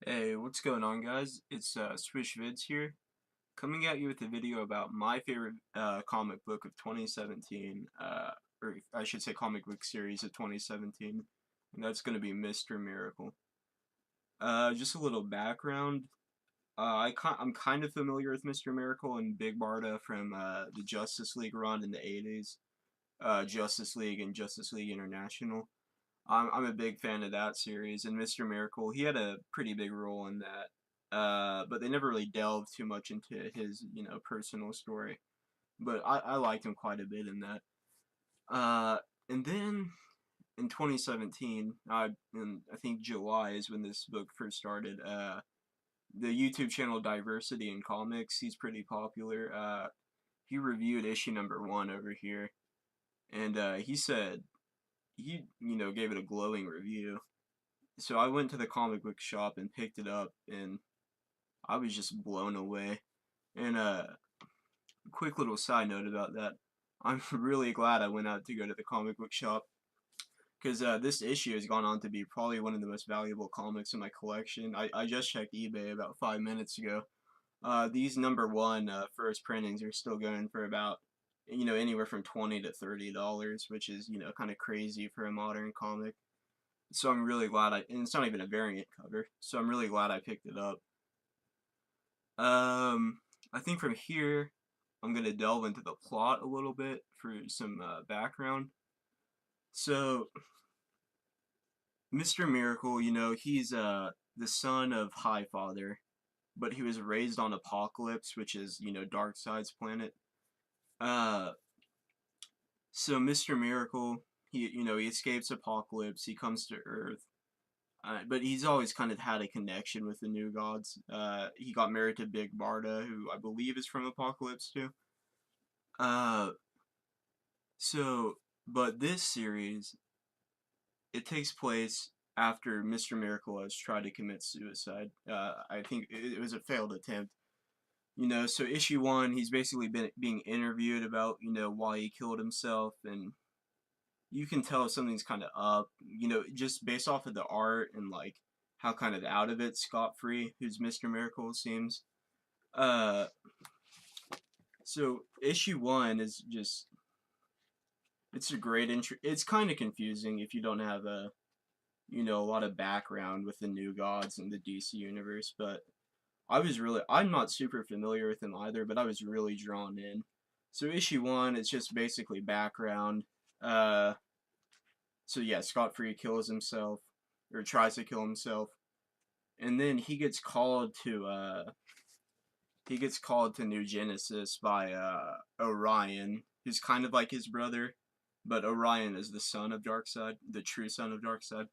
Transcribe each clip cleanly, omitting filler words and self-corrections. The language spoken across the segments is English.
Hey, what's going on, guys? It's Swish Vids here, coming at you with a video about my favorite comic book of 2017, or I should say comic book series of 2017, and that's going to be Mr. Miracle. Just a little background. I'm kind of familiar with Mr. Miracle and Big Barda from the Justice League run in the 80s, Justice League and Justice League International. I'm a big fan of that series, and Mr. Miracle, he had a pretty big role in that. But they never really delved too much into his, personal story. But I liked him quite a bit in that. Uh, and then in 2017, in I think July is when this book first started. The YouTube channel Diversity in Comics, he's pretty popular. He reviewed issue number 1 over here, and he said he gave it a glowing review. So I went to the comic book shop and picked it up, and I was just blown away. And quick little side note about that, I'm really glad I went out to go to the comic book shop because this issue has gone on to be probably one of the most valuable comics in my collection. I just checked eBay about 5 minutes ago. These number 1 first printings are still going for about anywhere from $20 to $30, which is kind of crazy for a modern comic. So I'm really glad and it's not even a variant cover, so I'm really glad I picked it up. I think from here, I'm gonna delve into the plot a little bit for some background. So, Mr. Miracle, he's the son of Highfather, but he was raised on Apocalypse, which is Darkseid's planet. Uh, so Mr. Miracle, he escapes Apocalypse. He comes to Earth. But he's always kind of had a connection with the New Gods. He got married to Big Barda, who I believe is from Apocalypse too. Uh, but this series, it takes place after Mr. Miracle has tried to commit suicide. I think it was a failed attempt. So issue 1, he's basically been being interviewed about why he killed himself, and you can tell something's kind of up, just based off of the art and like how kind of out of it scot-free, who's Mr. Miracle seems. Uh, so issue 1 is just it's a great intro. It's kind of confusing if you don't have a lot of background with the New Gods and the DC universe, but I'm not super familiar with them either, but I was really drawn in. So issue 1, it's just basically background. Uh, So yeah, Scott Free kills himself or tries to kill himself, and then he gets called to New Genesis by Orion, who's kind of like his brother, but Orion is the son of Darkseid, the true son of Darkseid.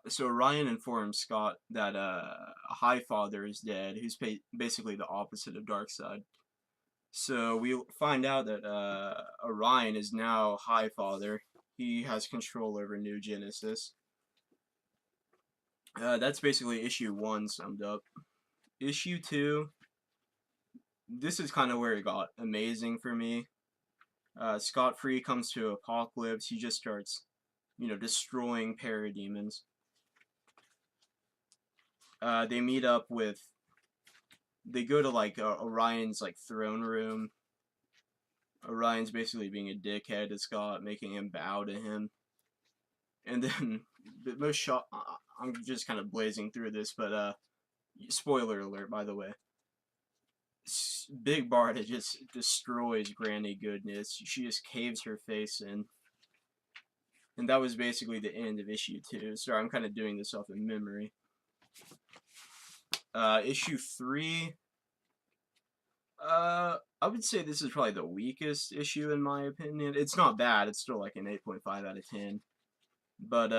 So Orion informs Scott that Highfather is dead, who's basically the opposite of Darkseid. So we find out that Orion is now Highfather. He has control over New Genesis. That's basically issue 1 summed up. Issue 2, this is kind of where it got amazing for me. Scott Free comes to Apocalypse. He just starts, destroying parademons. They meet up with. They go to like Orion's like throne room. Orion's basically being a dickhead to Scott, making him bow to him. And then the most shock. I'm just kind of blazing through this, but spoiler alert, by the way. Big Barda just destroys Granny Goodness. She just caves her face in. And that was basically the end of issue 2. Sorry, I'm kind of doing this off of memory. Issue 3. I would say this is probably the weakest issue in my opinion. It's not bad. It's still like an 8.5 out of 10. But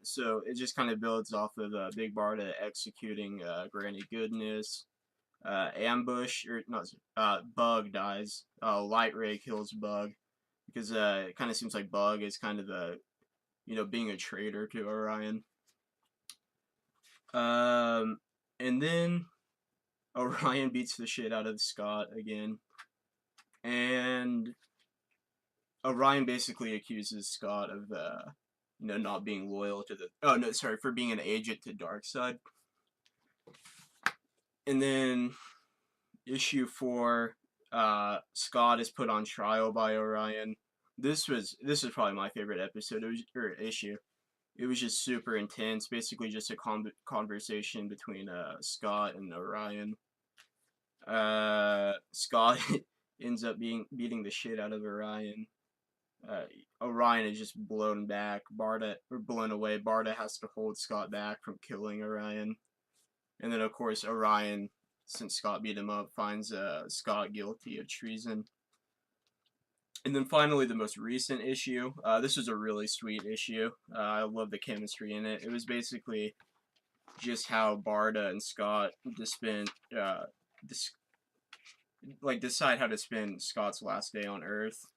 so it just kind of builds off of Big Barda executing Granny Goodness. Ambush or not. Bug dies. Light Ray kills Bug because it kind of seems like Bug is kind of being a traitor to Orion. And then Orion beats the shit out of Scott again, and Orion basically accuses Scott of not being loyal to the, oh no, sorry, for being an agent to Darkseid. And then issue 4, Scott is put on trial by Orion. This was probably my favorite episode, or issue. It was just super intense, basically just a conversation between Scott and Orion. Scott ends up beating the shit out of Orion. Orion is just blown back. Blown away. Barda has to hold Scott back from killing Orion. And then, of course, Orion, since Scott beat him up, finds Scott guilty of treason. And then finally, the most recent issue. This was a really sweet issue. I love the chemistry in it. It was basically just how Barda and Scott decide how to spend Scott's last day on Earth.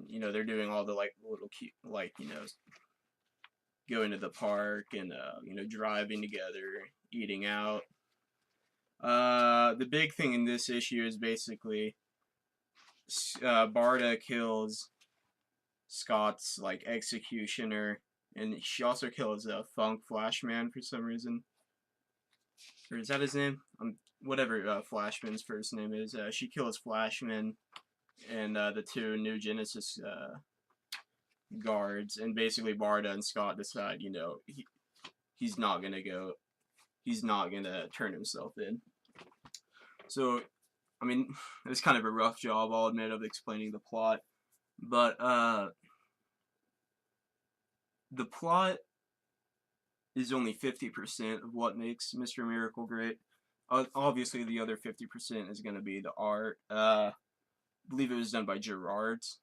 They're doing all the little cute, going to the park and driving together, eating out. The big thing in this issue is basically Barda kills Scott's executioner, and she also kills Funk Flashman for some reason. Or is that his name? Whatever Flashman's first name is. She kills Flashman and the two New Genesis guards, and basically Barda and Scott decide, he's not gonna turn himself in. So, I mean, it was kind of a rough job, I'll admit, of explaining the plot, but the plot is only 50% of what makes Mr. Miracle great. Obviously, the other 50% is going to be the art. I believe it was done by Gerard's.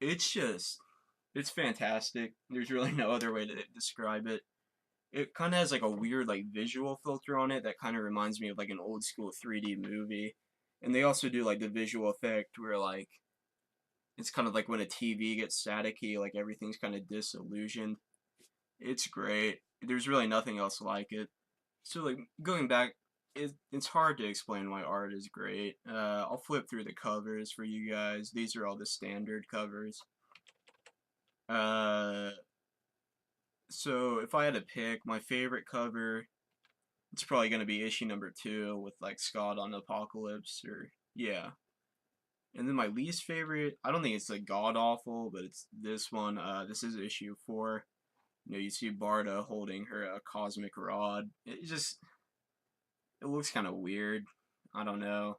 It's fantastic. There's really no other way to describe it. It kind of has a weird visual filter on it that kind of reminds me of an old school 3D movie. And they also do the visual effect where it's kind of like when a TV gets staticky, everything's kind of disillusioned. It's great. There's really nothing else like it. So going back, it's hard to explain why art is great. I'll flip through the covers for you guys. These are all the standard covers. So if I had to pick my favorite cover, it's probably going to be issue number 2 with Scott on Apocalypse, or yeah. And then my least favorite, I don't think it's god awful, but it's this one. This is issue 4. You see Barda holding her cosmic rod. It looks kind of weird. I don't know,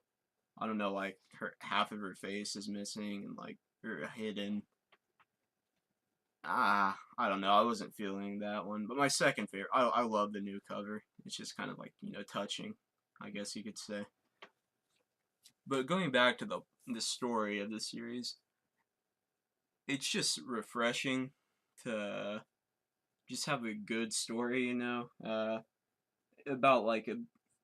her half of her face is missing and her hidden. I don't know. I wasn't feeling that one. But my second favorite, I love the new cover. It's just kind of touching, I guess you could say. But going back to the story of the series, it's just refreshing to just have a good story, about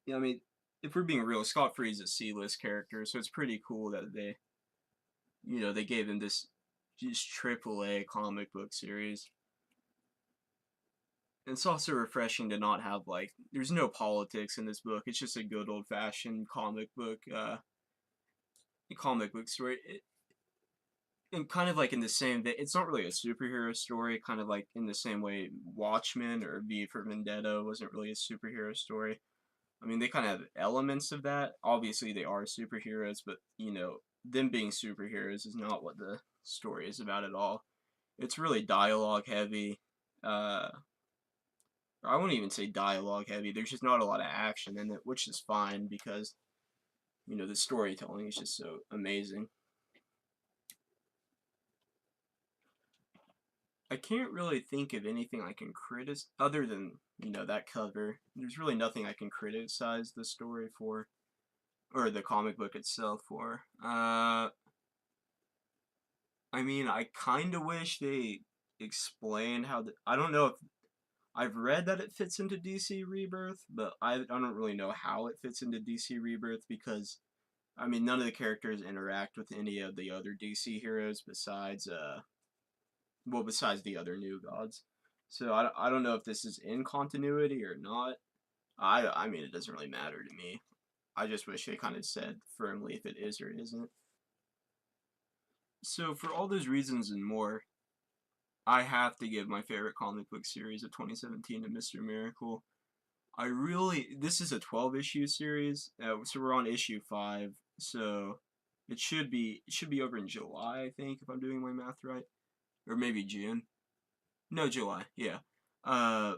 I mean, if we're being real, Scott Free's a C-list character, so it's pretty cool that they gave him this just AAA comic book series. And it's also refreshing to not have there's no politics in this book. It's just a good old-fashioned comic book story. And kind of in the same way, it's not really a superhero story, kind of in the same way Watchmen or V for Vendetta wasn't really a superhero story. I mean, they kind of have elements of that. Obviously, they are superheroes, but, them being superheroes is not what the story is about at all. It's really dialogue heavy. I wouldn't even say dialogue heavy. There's just not a lot of action in it, which is fine because, the storytelling is just so amazing. I can't really think of anything I can criticize other than, that cover. There's really nothing I can criticize the story for, or the comic book itself for. I mean, I kind of wish they explained how I don't know if I've read that it fits into DC Rebirth, but I don't really know how it fits into DC Rebirth because, I mean, none of the characters interact with any of the other DC heroes besides the other new gods. So I don't know if this is in continuity or not. I mean, it doesn't really matter to me. I just wish they kind of said firmly if it is or isn't. So for all those reasons and more, I have to give my favorite comic book series of 2017 to Mr. Miracle. This is a 12 issue series, so we're on issue 5, so it should be over in July, I think, if I'm doing my math right, or maybe June. No, July. Yeah. Uh,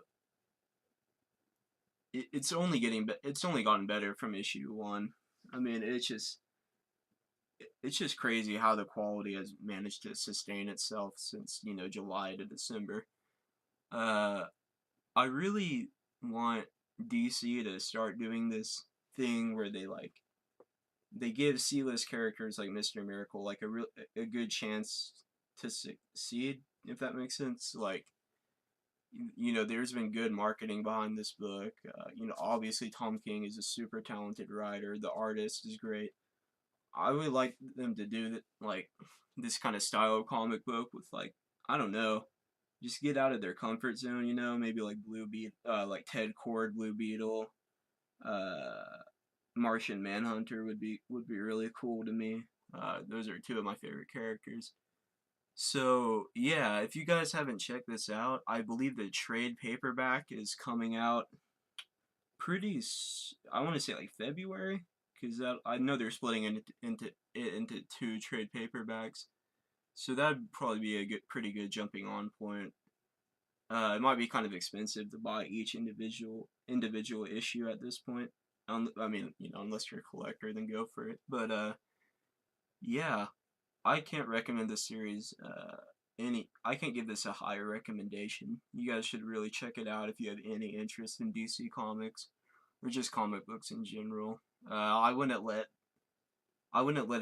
it's only gotten better from issue 1. I mean, it's just crazy how the quality has managed to sustain itself since July to December. Uh, I really want DC to start doing this thing where they give C-list characters like Mr. Miracle like a good chance to succeed, if that makes sense. Like, there's been good marketing behind this book. Obviously Tom King is a super talented writer. The artist is great. I would like them to do that, like this kind of style of comic book with, like, I don't know, just get out of their comfort zone. Maybe like like Ted Kord Blue Beetle, uh, Martian Manhunter would be really cool to me. Those are two of my favorite characters. So yeah, if you guys haven't checked this out, I believe the trade paperback is coming out I want to say like February, because I know they're splitting into two trade paperbacks. So that'd probably be a pretty good jumping on point. It might be kind of expensive to buy each individual issue at this point. I mean, unless you're a collector, then go for it. But yeah, I can't recommend this series. I can't give this a higher recommendation. You guys should really check it out if you have any interest in DC Comics or just comic books in general. I wouldn't let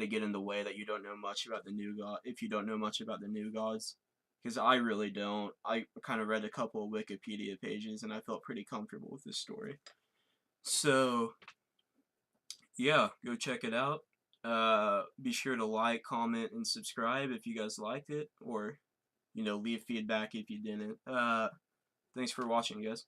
it get in the way that you don't know much about the New God. If you don't know much about the New Gods, because I really don't. I kind of read a couple of Wikipedia pages and I felt pretty comfortable with this story. So yeah, go check it out. Be sure to like, comment, and subscribe if you guys liked it, or leave feedback if you didn't. Thanks for watching, guys.